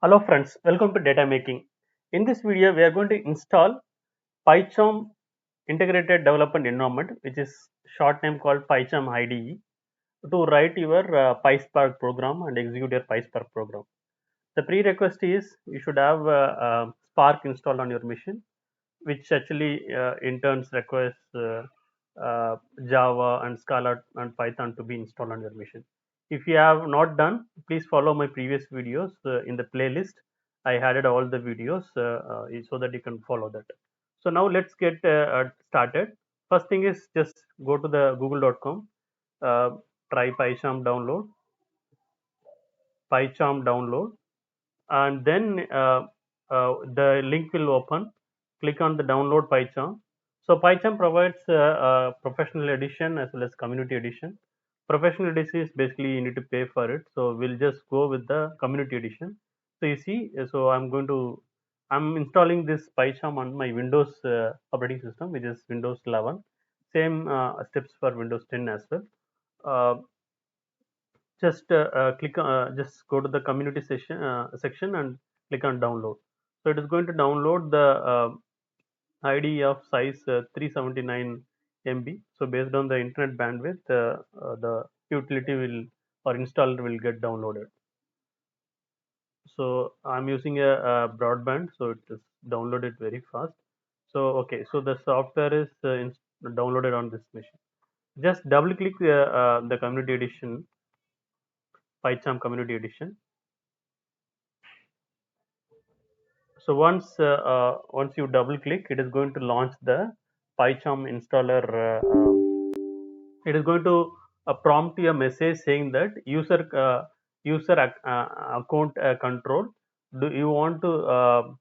Hello friends, welcome to DataMaking. In this video, we are going to install Pycharm integrated development environment, which is short name called Pycharm Ide, to write your PySpark program and execute your PySpark program. The prerequisite is you should have Spark installed on your machine, which actually in turns requires Java and Scala and Python to be installed on your machine. If you have not done, please follow my previous videos in the playlist. I added all the videos so that you can follow that. So now let's get started. First thing is just go to the google.com, uh, try Pycharm download, and then the link will open. Click on the download Pycharm. So Pycharm provides professional edition as well as community edition. Professional edition is basically you need to pay for it. So we'll just go with the community edition. So you see, so I'm installing this Pycharm on my Windows operating system, which is Windows 11. Same steps for Windows 10 as well. Uh, just go to the community section and click on download. So it is going to download the id of size 379 MB. So based on the internet bandwidth, the utility will or installer will get downloaded. So I'm using a broadband, so it is downloaded very fast. So okay, so the software is downloaded on this machine. Just double click the community edition, Pycharm community edition. So once you double click, it is going to launch the Pycharm installer. It is going to prompt you a message saying that user account control. Do you want to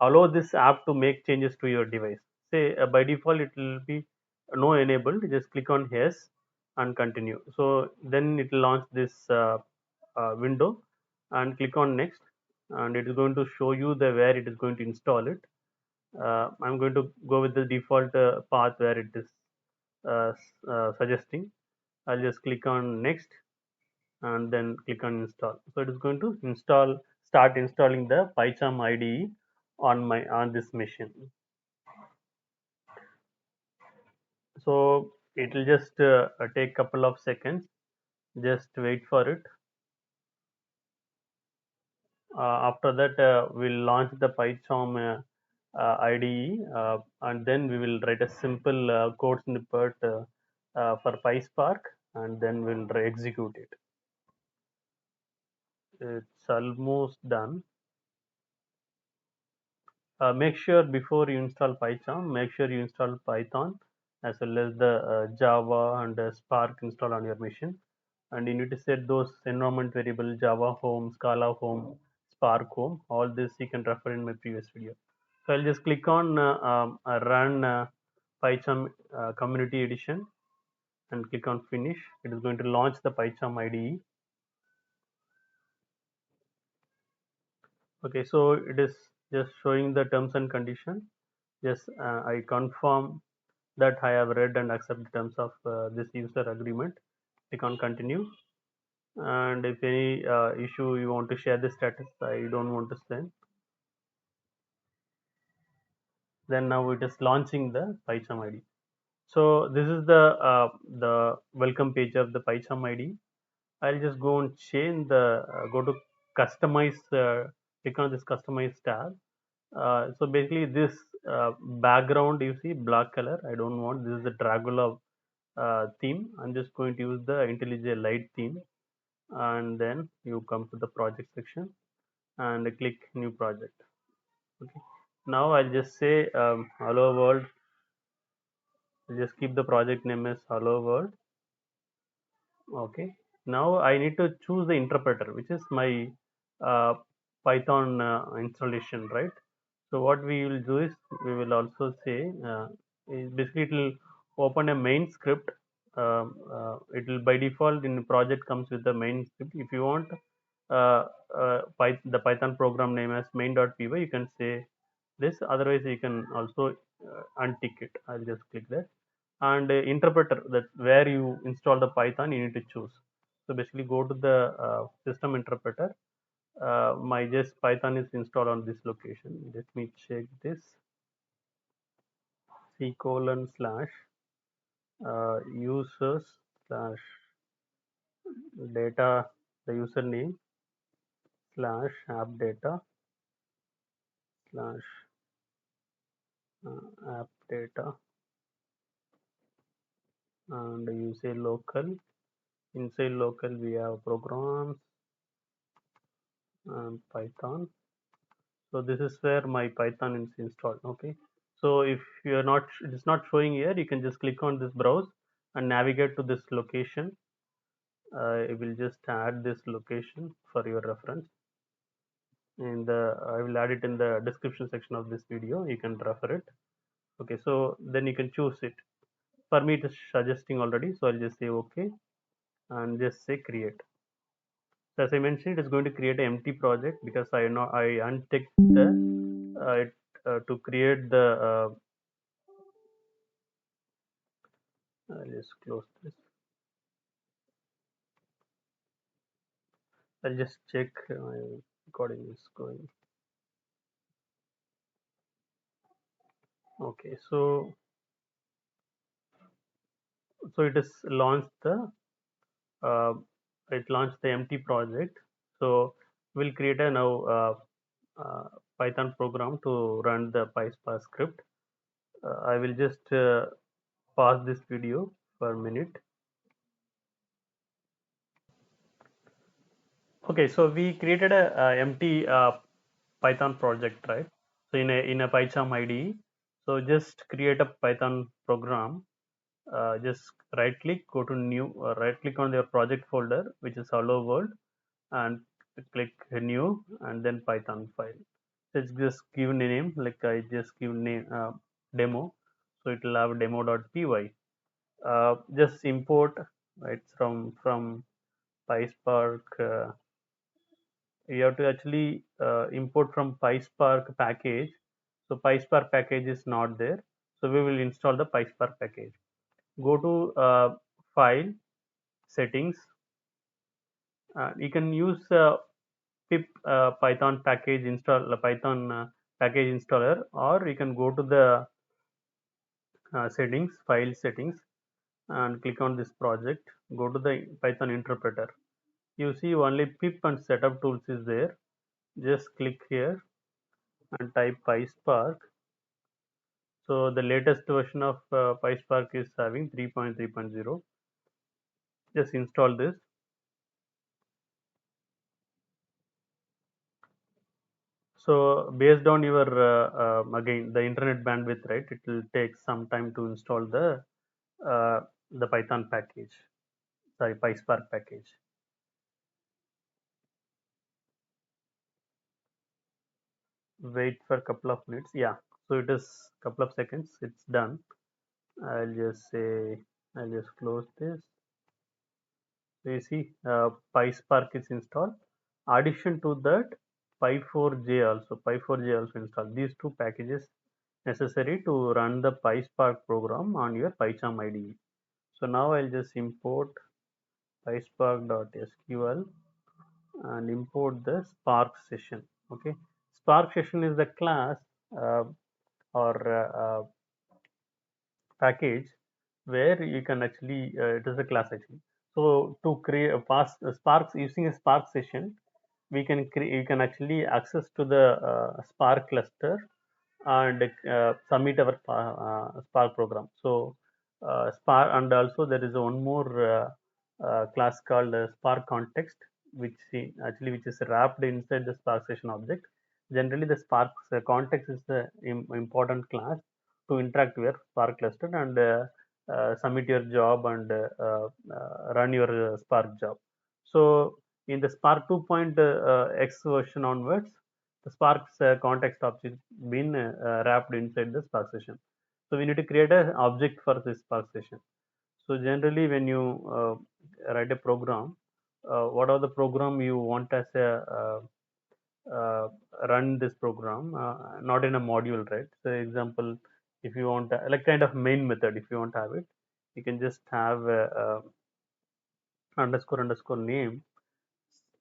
allow this app to make changes to your device? Say by default it will be no enabled. Just click on yes and continue. So then it will launch this window and click on next, and it is going to show you the where it is going to install it. I'm going to go with the default path where it is suggesting. I'll just click on next and then click on install. So it is going to start installing the Pycharm IDE on this machine. So it will just take couple of seconds. Just wait for it. After that, we'll launch the Pycharm IDE, and then we will write a simple code snippet for PySpark, and then we'll execute it. It's almost done. Make sure before you install Pycharm, make sure you install Python as well as the Java and Spark install on your machine. And you need to set those environment variable Java home, Scala home, Spark home. All this you can refer in my previous video. So I'll just click on run Pycharm community edition and click on finish. It is going to launch the Pycharm IDE. Okay, so it is just showing the terms and condition. Yes, I confirm that I have read and accept the terms of this user agreement. Click on continue. And if any issue you want to share the status, I don't want to send. Then now it is launching the Pycharm ID. So this is the welcome page of the Pycharm ID. I'll just go and change the go to customize. Click on this customize tab. So basically this background you see black color. I don't want. This is the Dracula theme. I'm just going to use the IntelliJ Light theme, and then you come to the project section and click new project. Okay. Now I'll just say hello world. I'll just keep the project name as hello world. Okay. Now I need to choose the interpreter, which is my uh, Python installation, right? So what we will do is we will also say basically it will open a main script. It will by default in the project comes with the main script. If you want the Python program name as main.py, you can say this. Otherwise, you can also untick it. I'll just click that. And interpreter, that where you install the Python, you need to choose. So basically, go to the system interpreter. my just Python is installed on this location. Let me check this. C:/users slash data, the username slash app data slash app data, and you say local. Inside local we have programs and Python. So this is where my Python is installed. Okay, so if you're not, it is not showing here, you can just click on this browse and navigate to this location. I will just add this location for your reference, and I will add it in the description section of this video. You can refer it. Okay, so then you can choose it. For me it is suggesting already, so I'll just say okay and just say create. So as I mentioned, it is going to create an empty project because I unticked the to create the I'll just close this. I'll just check my recording is going. Okay, so it is launched the uh, it launched the empty project. So we'll create a now uh, Python program to run the PySpark script. I will just pause this video for a minute. Okay, so we created a empty Python project, right? So in a Pycharm IDE, so just create a Python program. Just right click, go to new, right click on your project folder, which is hello world, and click new, and then Python file. Let's just give a name, like I just give name demo, so it will have demo.py. Just import, right, from PySpark. You have to actually import from PySpark package. So PySpark package is not there, so we will install the PySpark package. Go to file settings. You can use pip Python package install Python package installer, or you can go to the settings, file settings, and click on this project. Go to the Python interpreter. You see only pip and setup tools is there. Just click here and type PySpark. So the latest version of PySpark is having 3.3.0. Just install this. So based on your again the internet bandwidth, right, it will take some time to install the Python package, sorry, PySpark package. Wait for a couple of minutes. Yeah, so it is couple of seconds. It's done. I'll just say, I'll just close this. So you see, PySpark is installed. Addition to that, Py4j also installed. These two packages necessary to run the PySpark program on your Pycharm IDE. So now I'll just import PySpark.sql and import the Spark session. Okay, Spark session is the class uh, or package where you can actually it is a class actually. So to create a Spark using a Spark session, we can create, you can actually access to the Spark cluster and submit our Spark program. So Spark, and also there is one more class called Spark context, which which is wrapped inside the Spark session object. Generally, the Spark context is the important class to interact with your Spark cluster and submit your job and run your Spark job. So in the Spark 2.x version onwards, the Spark's context object been wrapped inside the Spark session. So we need to create an object for this Spark session. So generally, when you write a program, what are the program you want as a run this program, not in a module, right? So example, if you want like kind of main method, if you want to have it, you can just have underscore name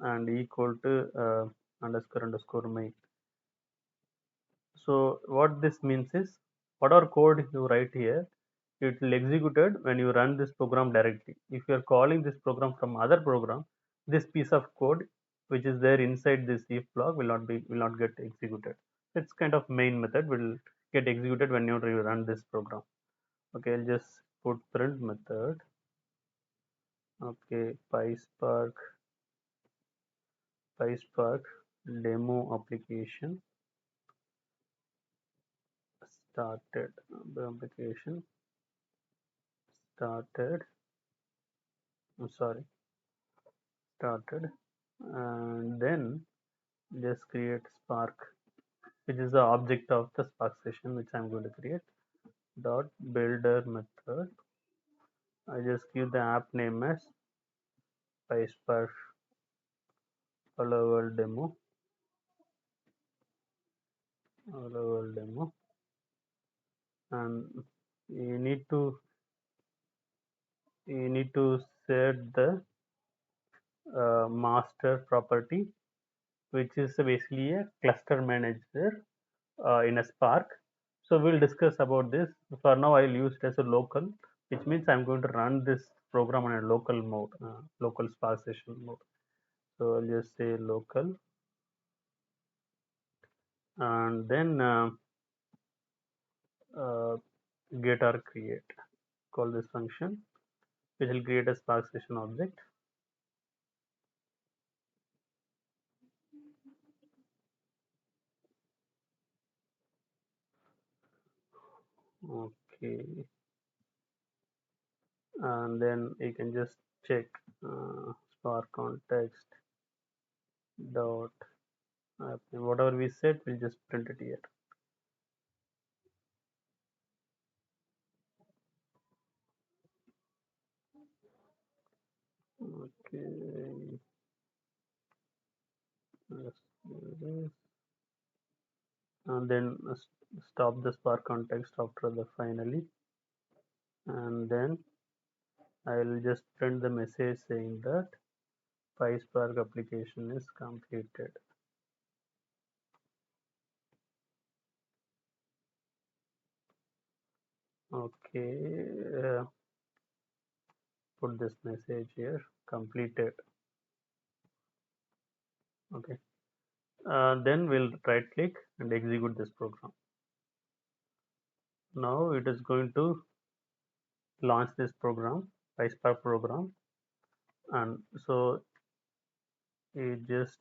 and equal to underscore underscore main. So what this means is, whatever code you write here, it will executed when you run this program directly. If you are calling this program from other program, this piece of code which is there inside this if block will not get executed. It's kind of main method will get executed when you run this program. Okay, I'll just put print method. Okay, PySpark demo application started. The application started. I'm sorry, started, and then just create Spark, which is the object of the Spark session, which I'm going to create. Dot builder method. I just give the app name as PySpark hello world demo. Hello world demo, and you need to set the master property, which is basically a cluster manager in a Spark. So we'll discuss about this. For now, I'll use it as a local, which means I'm going to run this program on a local mode, local Spark session mode. So I'll just say local, and then get or create. Call this function, which will create a Spark session object. Okay, and then you can just check Spark context dot whatever we said, we'll just print it here. Okay, let's do this, and then stop the Spark context after the finally, and then I'll just print the message saying that PySpark application is completed. Okay, put this message here, completed. Okay, then we'll right click and execute this program. Now it is going to launch this program, PySpark program, and so it just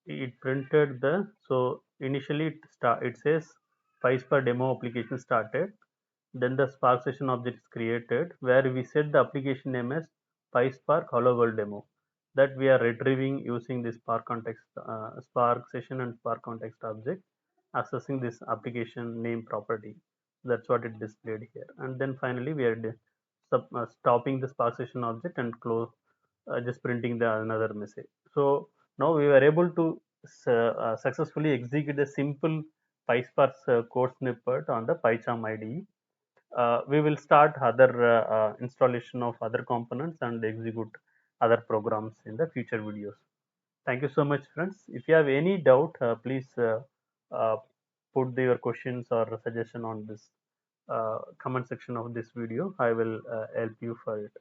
it printed the, so initially it says PySpark demo application started. Then the Spark session object is created where we set the application name as PySpark Hello World demo, that we are retrieving using this Spark context, Spark session and Spark context object, accessing this application name property. That's what it displayed here. And then finally we are stopping the Spark session object and close, just printing the another message. So now we were able to successfully execute a simple PySpark code snippet on the Pycharm IDE. We will start other installation of other components and execute other programs in the future videos. Thank you so much, friends. If you have any doubt, please uh, put your questions or suggestion on this comment section of this video. I will help you for it.